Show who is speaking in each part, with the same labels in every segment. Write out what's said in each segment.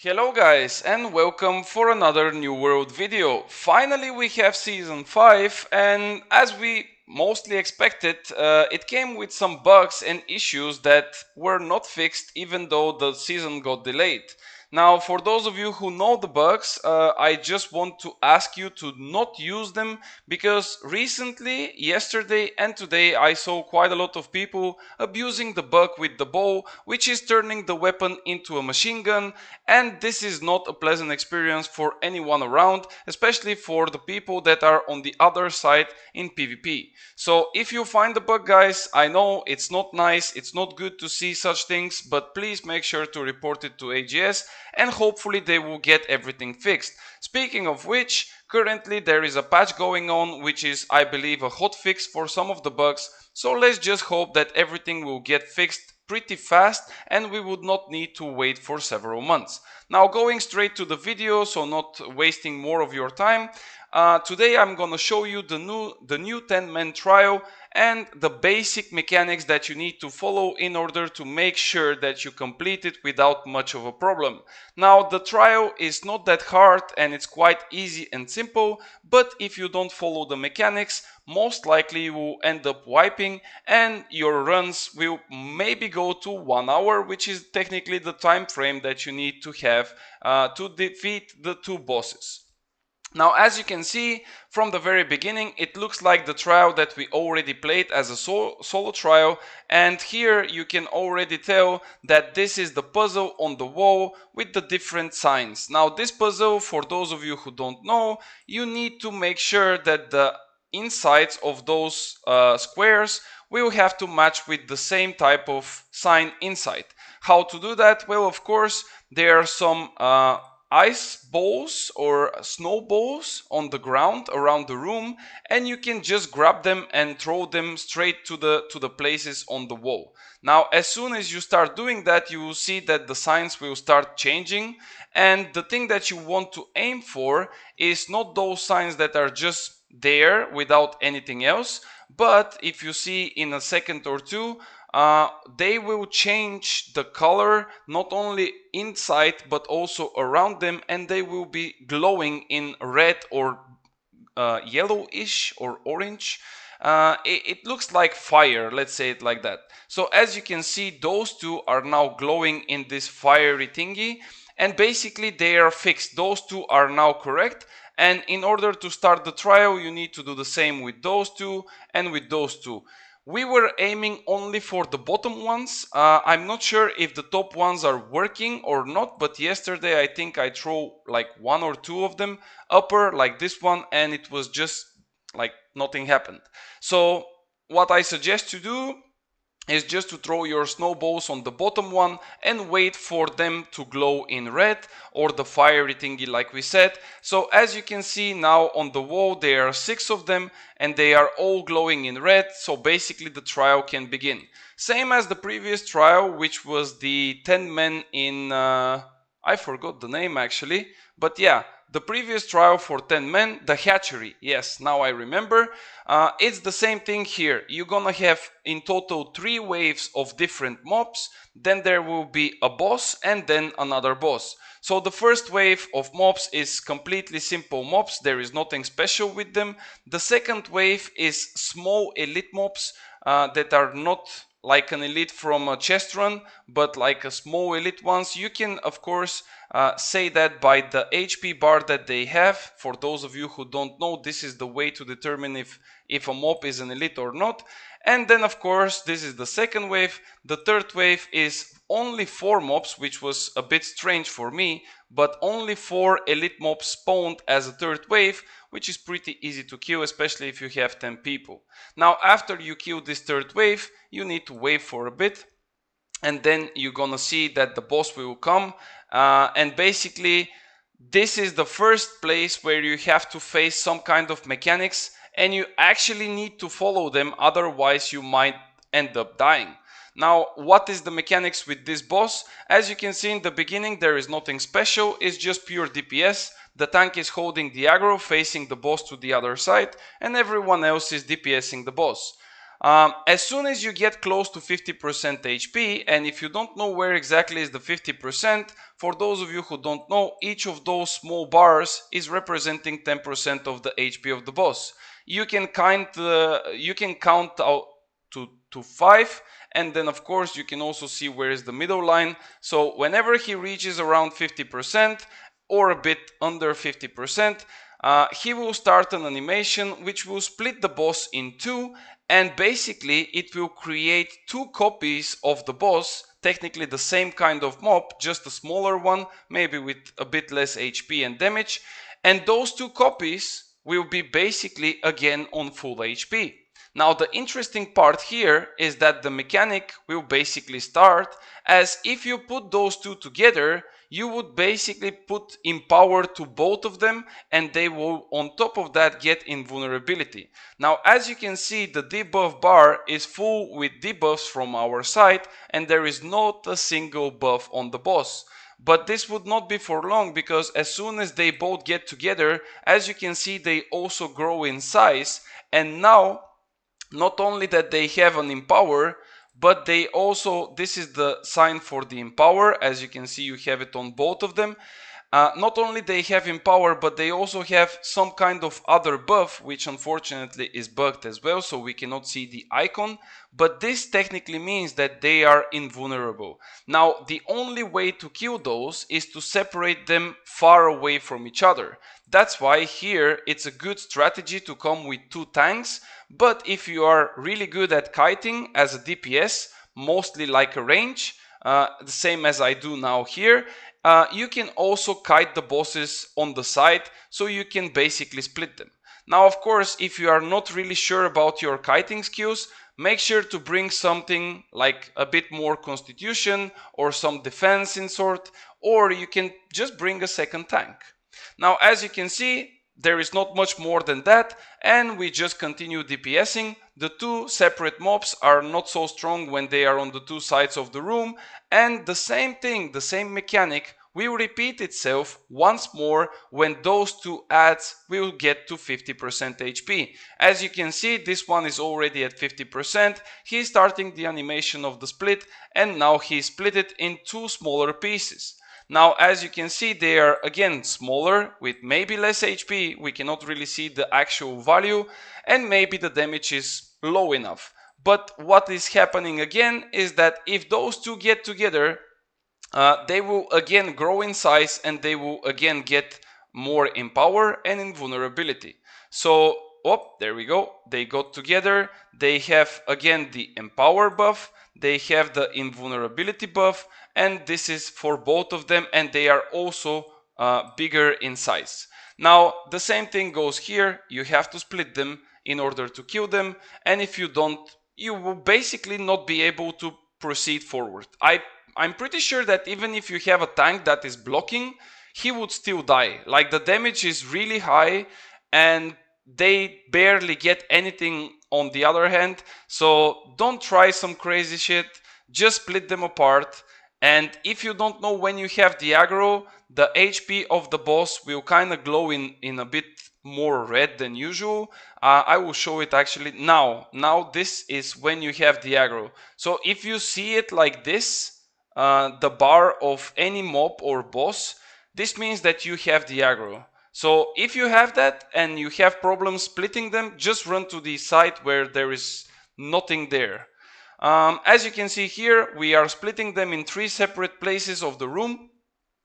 Speaker 1: Hello guys and welcome for another New World video. Finally we have season 5 and as we mostly expected, it came with some bugs and issues that were not fixed even though the season got delayed. Now for those of you who know the bugs, I just want to ask you to not use them because recently, yesterday and today I saw quite a lot of people abusing the bug with the bow, which is turning the weapon into a machine gun, and this is not a pleasant experience for anyone around, especially for the people that are on the other side in PvP. So if you find the bug guys, I know it's not nice, it's not good to see such things, but please make sure to report it to AGS and hopefully they will get everything fixed. Speaking of which, currently there is a patch going on which is, I believe, a hotfix for some of the bugs, so let's just hope that everything will get fixed pretty fast and we would not need to wait for several months. Now going straight to the video, so not wasting more of your time, today I'm gonna show you the new 10-man trial and the basic mechanics that you need to follow in order to make sure that you complete it without much of a problem. Now the trial is not that hard and it's quite easy and simple, but if you don't follow the mechanics, most likely you will end up wiping and your runs will maybe go to 1 hour, which is technically the time frame that you need to have to defeat the 2 bosses. Now, as you can see from the very beginning, it looks like the trial that we already played as a solo trial, and here you can already tell that this is the puzzle on the wall with the different signs. Now, this puzzle, for those of you who don't know, you need to make sure that the insides of those squares will have to match with the same type of sign inside. How to do that? Well, of course, there are some ice balls or snowballs on the ground around the room, and you can just grab them and throw them straight to the places on the wall. Now as soon as you start doing that, you will see that the signs will start changing, and the thing that you want to aim for is not those signs that are just there without anything else, but if you see in a second or two, they will change the color not only inside but also around them, and they will be glowing in red or yellowish or orange. It looks like fire, let's say it like that. So as you can see, those two are now glowing in this fiery thingy, and basically they are fixed. Those two are now correct, and in order to start the trial you need to do the same with those two and with those two. We were aiming only for the bottom ones. I'm not sure if the top ones are working or not, but yesterday I think I threw like 1 or 2 of them upper, like this one, and it was just like nothing happened. So what I suggest to do is just to throw your snowballs on the bottom one and wait for them to glow in red or the fiery thingy like we said. So as you can see now on the wall there are 6 of them and they are all glowing in red, so basically the trial can begin. Same as the previous trial, which was the 10 men in I forgot the name actually, but yeah, the previous trial for 10 men, the hatchery, yes, now I remember. It's the same thing here. You're gonna have in total 3 waves of different mobs, then there will be a boss and then another boss. So the first wave of mobs is completely simple mobs, there is nothing special with them. The second wave is small elite mobs that are not like an elite from a chest run, but like a small elite ones. You can of course say that by the HP bar that they have. For those of you who don't know, this is the way to determine if a mob is an elite or not. And then of course this is the second wave. The third wave is only 4 mobs, which was a bit strange for me, but only 4 elite mobs spawned as a third wave, which is pretty easy to kill, especially if you have 10 people. Now after you kill this third wave, you need to wait for a bit, and then you're gonna see that the boss will come, and basically this is the first place where you have to face some kind of mechanics, and you actually need to follow them, otherwise you might end up dying. Now, what is the mechanics with this boss? As you can see in the beginning, there is nothing special, it's just pure DPS. The tank is holding the aggro, facing the boss to the other side, and everyone else is DPSing the boss. As soon as you get close to 50% HP, and if you don't know where exactly is the 50%, for those of you who don't know, each of those small bars is representing 10% of the HP of the boss. You can count out to 5, and then of course you can also see where is the middle line. So whenever he reaches around 50% or a bit under 50%, he will start an animation which will split the boss in two, and basically it will create two copies of the boss, technically the same kind of mob, just a smaller one, maybe with a bit less HP and damage, and those two copies will be basically again on full HP. Now the interesting part here is that the mechanic will basically start as if you put those two together, you would basically put empower to both of them, and they will on top of that get invulnerability. Now as you can see, the debuff bar is full with debuffs from our side, and there is not a single buff on the boss. But this would not be for long, because as soon as they both get together, as you can see, they also grow in size, and now not only that they have an empower, but they also, this is the sign for the empower, as you can see you have it on both of them. Not only they have empower, but they also have some kind of other buff, which unfortunately is bugged as well, so we cannot see the icon, but this technically means that they are invulnerable. Now the only way to kill those is to separate them far away from each other. That's why here it's a good strategy to come with two tanks, but if you are really good at kiting as a DPS, mostly like a range, the same as I do now here, you can also kite the bosses on the side, so you can basically split them. Now of course, if you are not really sure about your kiting skills, make sure to bring something like a bit more constitution or some defense in sort, or you can just bring a second tank. Now as you can see, there is not much more than that, and we just continue DPSing. The two separate mobs are not so strong when they are on the two sides of the room, and the same thing, the same mechanic will repeat itself once more when those two adds will get to 50% HP. As you can see, this one is already at 50%. He's starting the animation of the split, and now he split it in two smaller pieces. Now as you can see, they are again smaller with maybe less HP, we cannot really see the actual value, and maybe the damage is low enough. But what is happening again is that if those two get together, they will again grow in size, and they will again get more in power and in vulnerability. So, there we go, they got together, they have again the empower buff, they have the invulnerability buff, and this is for both of them, and they are also bigger in size. Now the same thing goes here, you have to split them in order to kill them, and if you don't, you will basically not be able to proceed forward. I'm pretty sure that even if you have a tank that is blocking, he would still die. Like, the damage is really high, and they barely get anything on the other hand, so don't try some crazy shit, just split them apart. And if you don't know when you have the aggro, the HP of the boss will kind of glow in a bit more red than usual. I will show it actually now. Now this is when you have the aggro. So if you see it like this, the bar of any mob or boss, this means that you have the aggro. So if you have that and you have problems splitting them, just run to the side where there is nothing there. As you can see here, we are splitting them in 3 separate places of the room.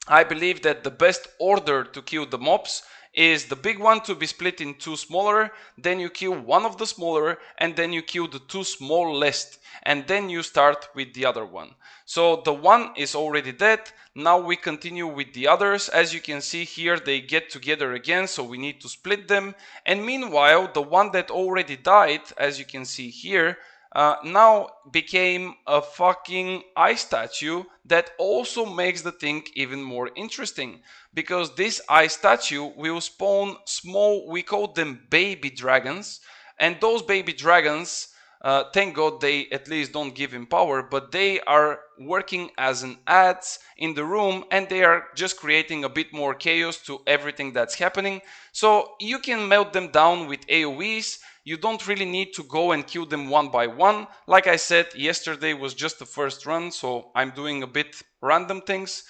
Speaker 1: I believe that the best order to kill the mobs is the big one to be split in 2 smaller, then you kill one of the smaller, and then you kill the 2 smallest, and then you start with the other one. So the one is already dead. Now we continue with the others. As you can see here, they get together again, so we need to split them. And meanwhile, the one that already died, as you can see here, now became a fucking ice statue that also makes the thing even more interesting, because this ice statue will spawn small, we call them baby dragons, and those baby dragons, thank God they at least don't give him power, but they are working as an ads in the room, and they are just creating a bit more chaos to everything that's happening. So you can melt them down with AoEs, You don't really need to go and kill them one by one. Like I said, yesterday was just the first run, so I'm doing a bit random things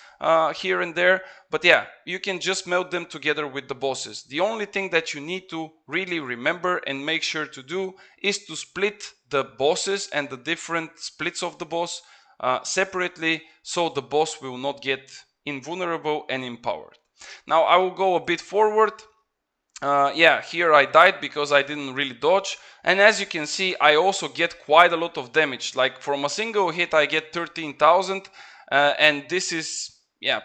Speaker 1: here and there. But yeah, you can just melt them together with the bosses. The only thing that you need to really remember and make sure to do is to split the bosses and the different splits of the boss separately, so the boss will not get invulnerable and empowered. Now I will go a bit forward. Yeah, here I died because I didn't really dodge, and as you can see I also get quite a lot of damage. Like from a single hit I get 13,000, and this is, yeah,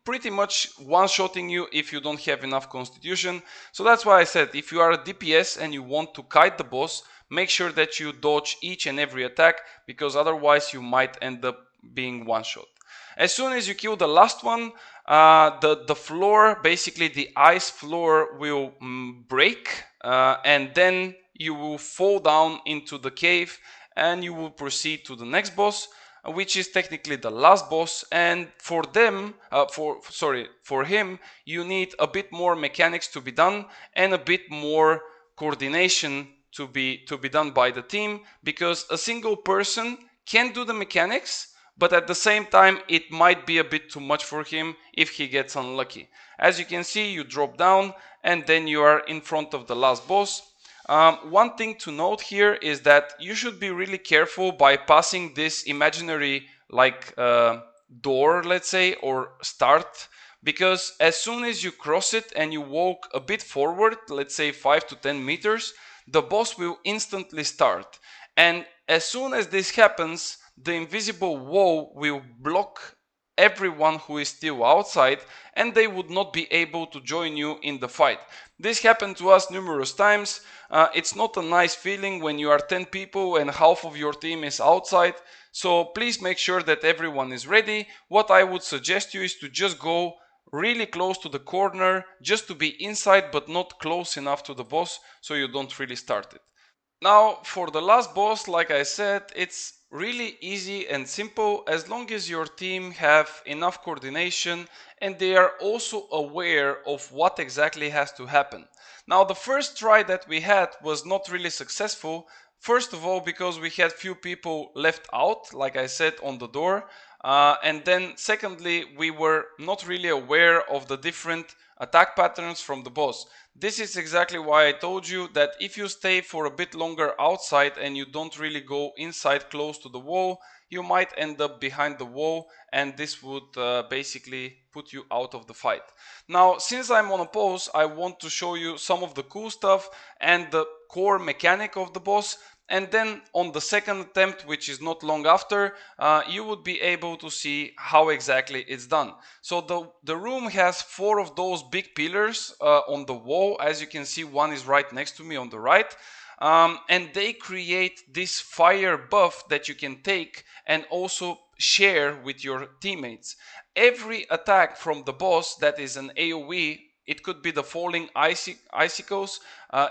Speaker 1: pretty much one-shotting you if you don't have enough constitution. So that's why I said, if you are a DPS and you want to kite the boss, make sure that you dodge each and every attack, because otherwise you might end up being one-shot. As soon as you kill the last one, the floor, basically the ice floor, will break, and then you will fall down into the cave and you will proceed to the next boss, which is technically the last boss. And for them, for him, you need a bit more mechanics to be done and a bit more coordination to be done by the team, because a single person can do the mechanics, but at the same time it might be a bit too much for him if he gets unlucky. As you can see, you drop down and then you are in front of the last boss. One thing to note here is that you should be really careful by passing this imaginary door, let's say, or start, because as soon as you cross it and you walk a bit forward, let's say 5 to 10 meters, the boss will instantly start. And as soon as this happens, the invisible wall will block everyone who is still outside, and they would not be able to join you in the fight. This happened to us numerous times. It's not a nice feeling when you are 10 people and half of your team is outside. So please make sure that everyone is ready. What I would suggest you is to just go really close to the corner, just to be inside but not close enough to the boss, so you don't really start it. Now, for the last boss, like I said, it's really easy and simple as long as your team have enough coordination and they are also aware of what exactly has to happen. Now, the first try that we had was not really successful. First of all, because we had few people left out, like I said, on the door. And then secondly, we were not really aware of the different attack patterns from the boss. This is exactly why I told you that if you stay for a bit longer outside and you don't really go inside close to the wall, you might end up behind the wall, and this would basically put you out of the fight. Now, since I'm on a pause, I want to show you some of the cool stuff and the core mechanic of the boss. And then on the second attempt, which is not long after, you would be able to see how exactly it's done. So the room has 4 of those big pillars on the wall. As you can see, one is right next to me on the right. And they create this fire buff that you can take and also share with your teammates. Every attack from the boss that is an AoE, it could be the falling icicles,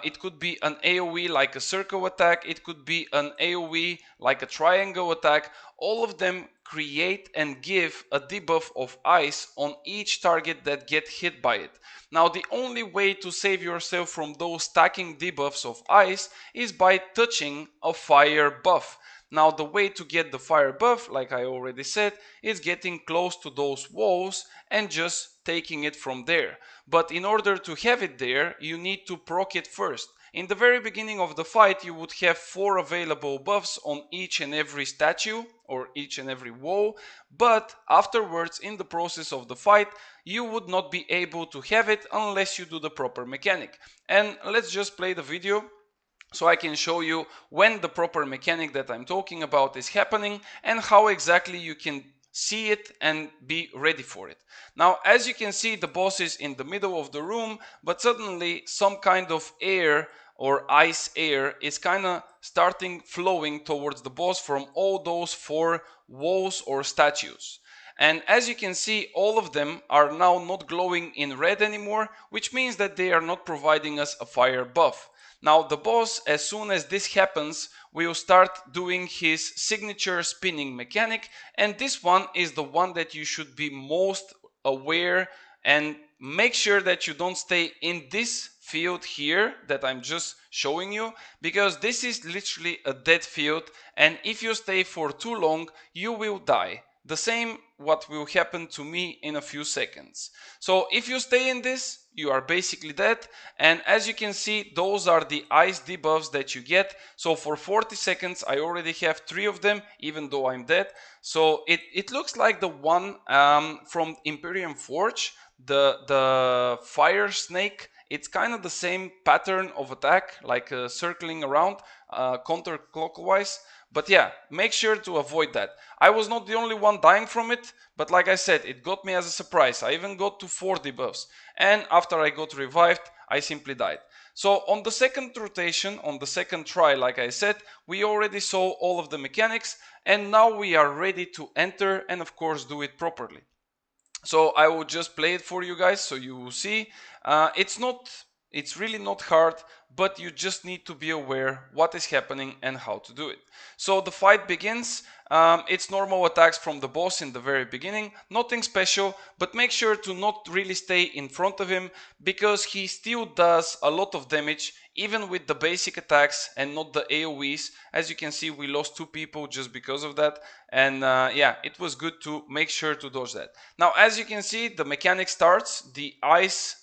Speaker 1: it could be an AoE like a circle attack, it could be an AoE like a triangle attack. All of them create and give a debuff of ice on each target that get hit by it. Now, the only way to save yourself from those stacking debuffs of ice is by touching a fire buff. Now, the way to get the fire buff, like I already said, is getting close to those walls and just taking it from there. But in order to have it there, you need to proc it first. In the very beginning of the fight, you would have 4 available buffs on each and every statue or each and every wall, but afterwards, in the process of the fight, you would not be able to have it unless you do the proper mechanic. And let's just play the video so I can show you when the proper mechanic that I'm talking about is happening and how exactly you can see it and be ready for it. Now, as you can see, the boss is in the middle of the room, but suddenly some kind of air or ice air is kind of starting flowing towards the boss from all those 4 walls or statues. And as you can see, all of them are now not glowing in red anymore, which means that they are not providing us a fire buff. Now, the boss, as soon as this happens, will start doing his signature spinning mechanic, and this one is the one that you should be most aware and make sure that you don't stay in this field here that I'm just showing you, because this is literally a dead field, and if you stay for too long you will die. The same what will happen to me in a few seconds. So if you stay in this, you are basically dead. And as you can see, those are the ice debuffs that you get. So for 40 seconds I already have 3 of them, even though I'm dead. So it looks like the one from Imperium Forge, the fire snake. It's kind of the same pattern of attack, like circling around counterclockwise. But yeah, make sure to avoid that. I was not the only one dying from it, but like I said, it got me as a surprise. I even got to 4 debuffs, and after I got revived, I simply died. So on the second rotation, on the second try, like I said, we already saw all of the mechanics, and now we are ready to enter and of course do it properly. So I will just play it for you guys so you will see. It's really not hard, but you just need to be aware what is happening and how to do it. So the fight begins. It's normal attacks from the boss in the very beginning, nothing special, but make sure to not really stay in front of him, because he still does a lot of damage even with the basic attacks and not the AoEs. As you can see, we lost 2 people just because of that, and yeah, it was good to make sure to dodge that. Now as you can see, the mechanic starts, the ice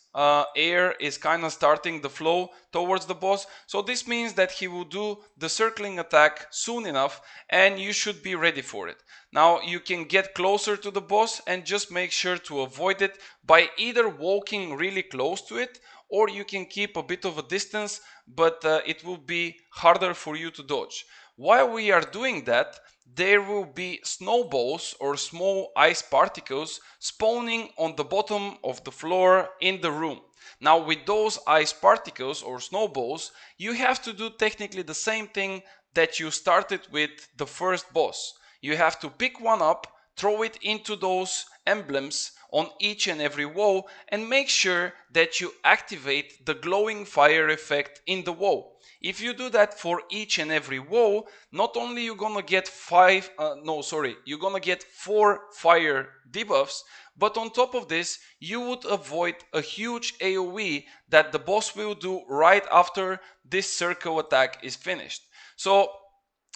Speaker 1: air is kind of starting the flow towards the boss. So this means that he will do the circling attack soon enough, and you should be ready for it. Now you can get closer to the boss and just make sure to avoid it by either walking really close to it, or you can keep a bit of a distance, but it will be harder for you to dodge. While we are doing that, there will be snowballs or small ice particles spawning on the bottom of the floor in the room. Now with those ice particles or snowballs, you have to do technically the same thing that you started with the first boss. You have to pick one up, throw it into those emblems on each and every wall, and make sure that you activate the glowing fire effect in the wall. If you do that for each and every wall, not only you're gonna get you're gonna get 4 fire debuffs, but on top of this, you would avoid a huge AoE that the boss will do right after this circle attack is finished. So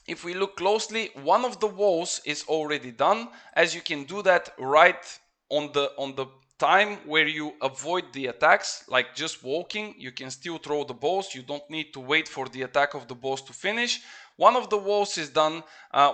Speaker 1: if we look closely, one of the walls is already done, as you can do that right on the time where you avoid the attacks, like just walking. You can still throw the balls, you don't need to wait for the attack of the boss to finish. One of the walls is done.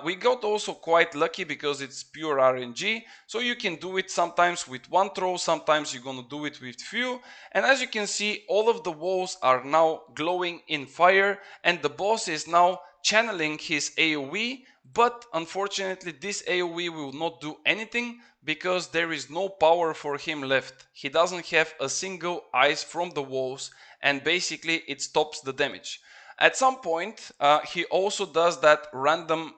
Speaker 1: We got also quite lucky because it's pure RNG, so you can do it sometimes with one throw, sometimes you're gonna do it with few. And as you can see, all of the walls are now glowing in fire, and the boss is now channeling his AoE, but unfortunately this AoE will not do anything because there is no power for him left. He doesn't have a single ice from the walls, and basically it stops the damage. At some point, he also does that random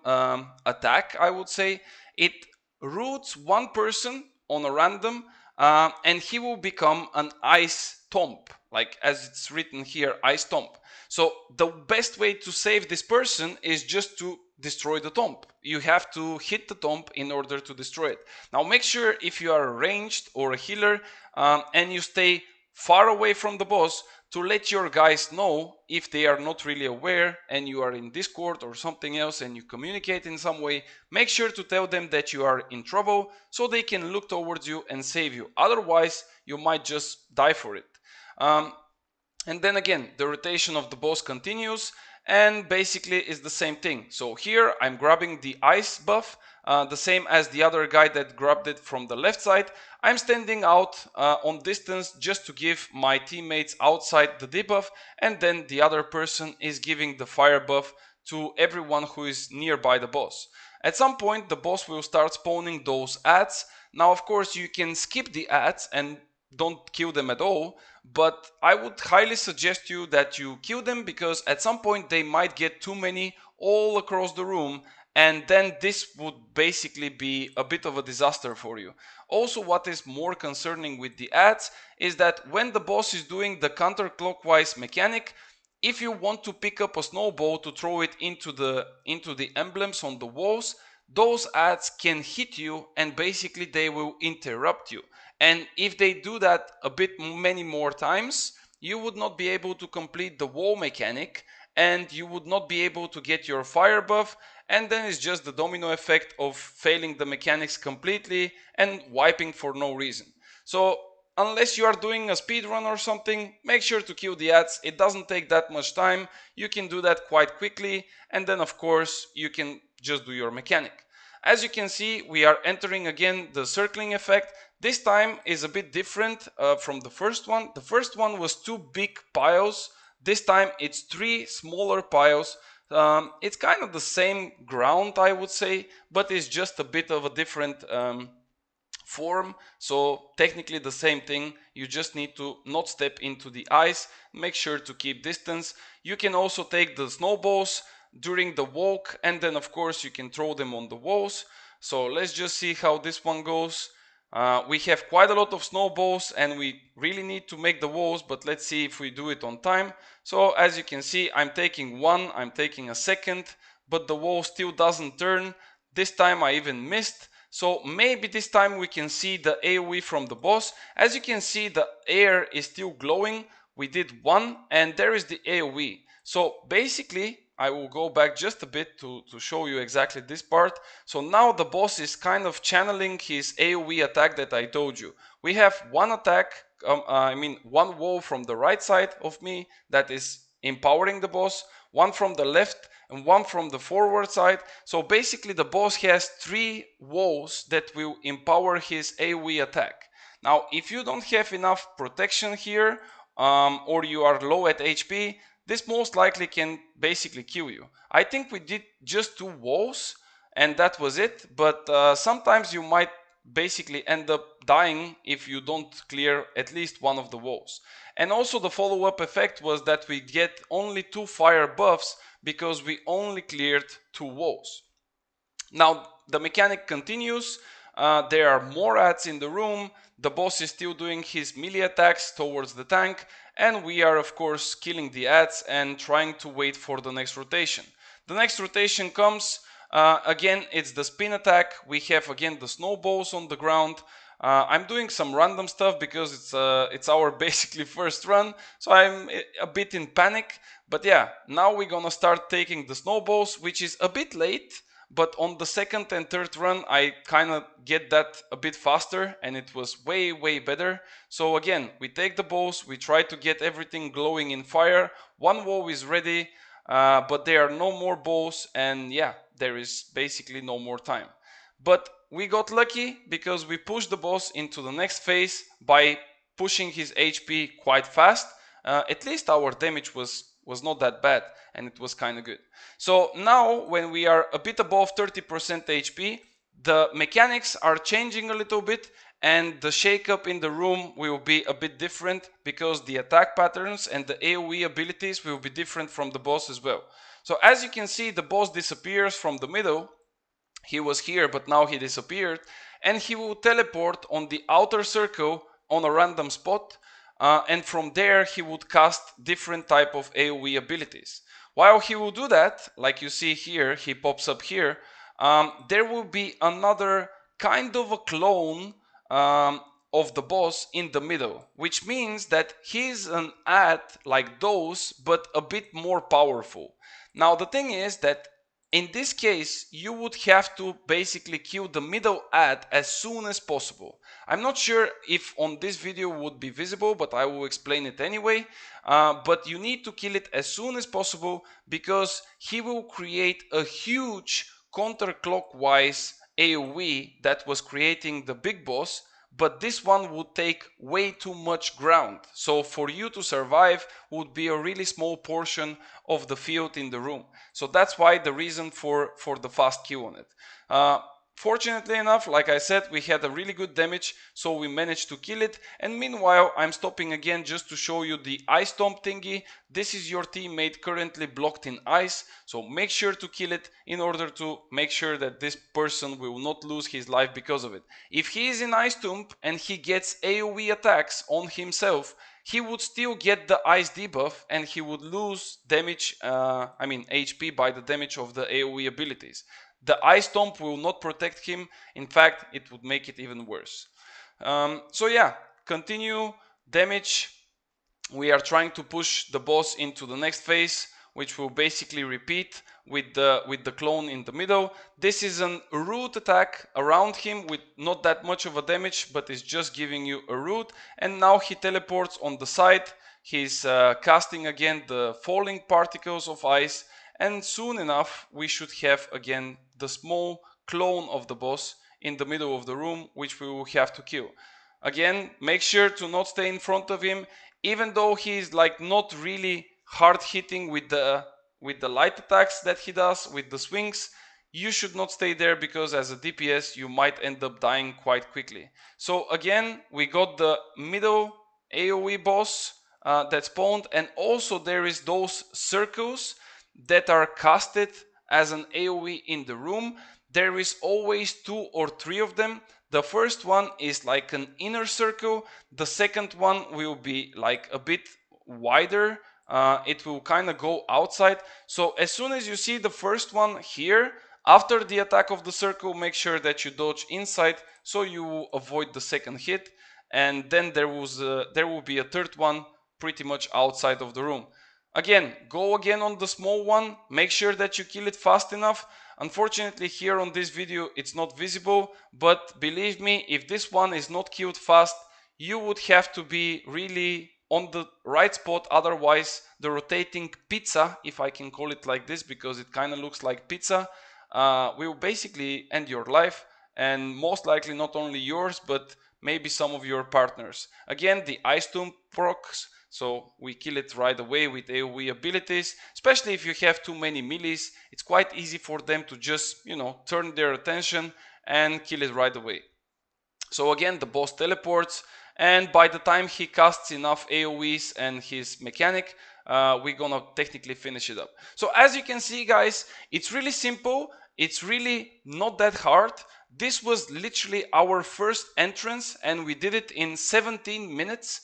Speaker 1: attack, I would say. It roots one person on a random, and he will become an ice tomb, like as it's written here, ice tomb. So the best way to save this person is just to destroy the tomb. You have to hit the tomb in order to destroy it. Now make sure if you are a ranged or a healer and you stay far away from the boss, to let your guys know if they are not really aware and you are in Discord or something else and you communicate in some way. Make sure to tell them that you are in trouble so they can look towards you and save you. Otherwise, you might just die for it. And then again, the rotation of the boss continues, and basically is the same thing. So here I'm grabbing the ice buff, the same as the other guy that grabbed it from the left side. I'm standing out on distance just to give my teammates outside the debuff, and then the other person is giving the fire buff to everyone who is nearby the boss. At some point the boss will start spawning those ads. Now of course you can skip the ads and don't kill them at all, but I would highly suggest you that you kill them, because at some point they might get too many all across the room, and then this would basically be a bit of a disaster for you. Also, what is more concerning with the ads is that when the boss is doing the counterclockwise mechanic, if you want to pick up a snowball to throw it into the emblems on the walls, those ads can hit you and basically they will interrupt you. And if they do that a bit many more times, you would not be able to complete the wall mechanic, and you would not be able to get your fire buff, and then it's just the domino effect of failing the mechanics completely and wiping for no reason. So unless you are doing a speed run or something, make sure to kill the ads. It doesn't take that much time. You can do that quite quickly, and then of course you can just do your mechanic. As you can see, we are entering again the circling effect. This time is a bit different from the first one. The first one was 2 big piles. This time it's 3 smaller piles. It's kind of the same ground, I would say, but it's just a bit of a different form. So technically the same thing. You just need to not step into the ice. Make sure to keep distance. You can also take the snowballs during the walk, and then of course you can throw them on the walls. So let's just see how this one goes. We have quite a lot of snowballs and we really need to make the walls, but let's see if we do it on time. So as you can see, I'm taking one, I'm taking a second, but the wall still doesn't turn. This time I even missed. So maybe this time we can see the AoE from the boss. As you can see, the air is still glowing. We did one and there is the AoE. So basically, I will go back just a bit to show you exactly this part. So now the boss is kind of channeling his AoE attack that I told you. We have one attack, one wall from the right side of me that is empowering the boss, one from the left and one from the forward side. So basically the boss has 3 walls that will empower his AoE attack. Now if you don't have enough protection here, or you are low at HP, this most likely can basically kill you. I think we did just 2 walls and that was it, but sometimes you might basically end up dying if you don't clear at least one of the walls. And also the follow-up effect was that we get only 2 fire buffs because we only cleared 2 walls. Now the mechanic continues. There are more ads in the room. The boss is still doing his melee attacks towards the tank, and we are of course killing the ads and trying to wait for the next rotation. The next rotation comes. Again, it's the spin attack. We have again the snowballs on the ground. I'm doing some random stuff because it's our basically first run, so I'm a bit in panic. But yeah, now we're gonna start taking the snowballs, which is a bit late. But on the second and third run, I kind of get that a bit faster and it was way better. So again, we take the balls, we try to get everything glowing in fire. One wall is ready, but there are no more balls, and yeah, there is basically no more time. But we got lucky because we pushed the boss into the next phase by pushing his HP quite fast. At least our damage was not that bad and it was kind of good. So now when we are a bit above 30% HP, the mechanics are changing a little bit and the shake-up in the room will be a bit different because the attack patterns and the AoE abilities will be different from the boss as well. So as you can see, the boss disappears from the middle. He was here, but now he disappeared, and he will teleport on the outer circle on a random spot, and from there he would cast different type of AoE abilities. While he will do that, like you see here, he pops up here, there will be another kind of a clone of the boss in the middle, which means that he's an ad like those, but a bit more powerful. Now the thing is that in this case, you would have to basically kill the middle ad as soon as possible. I'm not sure if on this video would be visible, but I will explain it anyway. But you need to kill it as soon as possible because he will create a huge counterclockwise AoE that was creating the big boss, but this one would take way too much ground. So for you to survive would be a really small portion of the field in the room. So that's why the reason for the fast kill on it. Fortunately enough, like I said, we had a really good damage, so we managed to kill it. And meanwhile, I'm stopping again just to show you the ice stomp thingy. This is your teammate currently blocked in ice, so make sure to kill it in order to make sure that this person will not lose his life because of it. If he is in ice stomp and he gets AoE attacks on himself, he would still get the ice debuff and he would lose damage, HP by the damage of the AoE abilities. The ice stomp will not protect him. In fact, it would make it even worse. So yeah, continue damage. we are trying to push the boss into the next phase, which will basically repeat with the clone in the middle. This is an root attack around him with not that much of a damage, but it's just giving you a root. And now he teleports on the side. He's casting again the falling particles of ice, and soon enough we should have again the small clone of the boss in the middle of the room, which we will have to kill. Again, make sure to not stay in front of him, even though he's like not really hard hitting with the light attacks that he does with the swings. You should not stay there, because as a DPS you might end up dying quite quickly. So again, we got the middle AoE boss that spawned, and also there is those circles that are casted as an AoE in the room. There is always 2 or 3 of them. The first one is like an inner circle. The second one will be like a bit wider. It will kind of go outside. So as soon as you see the first one here, after the attack of the circle, make sure that you dodge inside so you will avoid the second hit. And then there will be a third one pretty much outside of the room. Again, go again on the small one. Make sure that you kill it fast enough. Unfortunately, here on this video it's not visible, but believe me, if this one is not killed fast, you would have to be really on the right spot. Otherwise, the rotating pizza, if I can call it like this, because it kind of looks like pizza, will basically end your life, and most likely not only yours, but maybe some of your partners. Again, the Ice Tomb procs, so we kill it right away with AoE abilities. Especially if you have too many melees, it's quite easy for them to just, turn their attention and kill it right away. So again, the boss teleports, and by the time he casts enough AoEs and his mechanic, we're gonna technically finish it up. So as you can see, guys, it's really simple. It's really not that hard. This was literally our first entrance, and we did it in 17 minutes.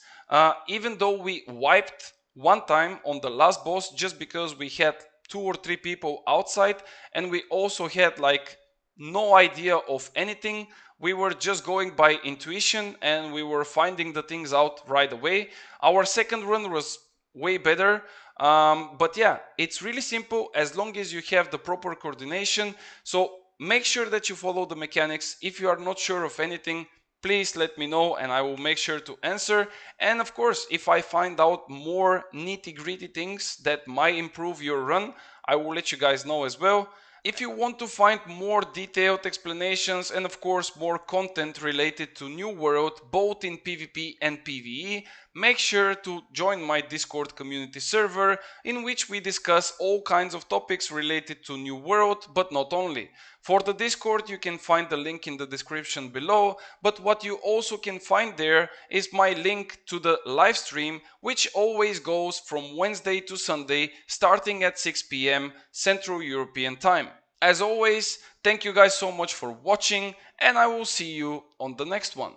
Speaker 1: Even though we wiped one time on the last boss just because we had 2 or 3 people outside, and we also had like no idea of anything. We were just going by intuition, and we were finding the things out right away. Our second run was way better. But yeah, it's really simple as long as you have the proper coordination. So make sure that you follow the mechanics. If you are not sure of anything, please let me know and I will make sure to answer. And of course, if I find out more nitty-gritty things that might improve your run, I will let you guys know as well. If you want to find more detailed explanations and of course more content related to New World, both in PvP and PvE, make sure to join my Discord community server, in which we discuss all kinds of topics related to New World, but not only. For the Discord, you can find the link in the description below, but what you also can find there is my link to the live stream, which always goes from Wednesday to Sunday, starting at 6 p.m. Central European Time. As always, thank you guys so much for watching, and I will see you on the next one.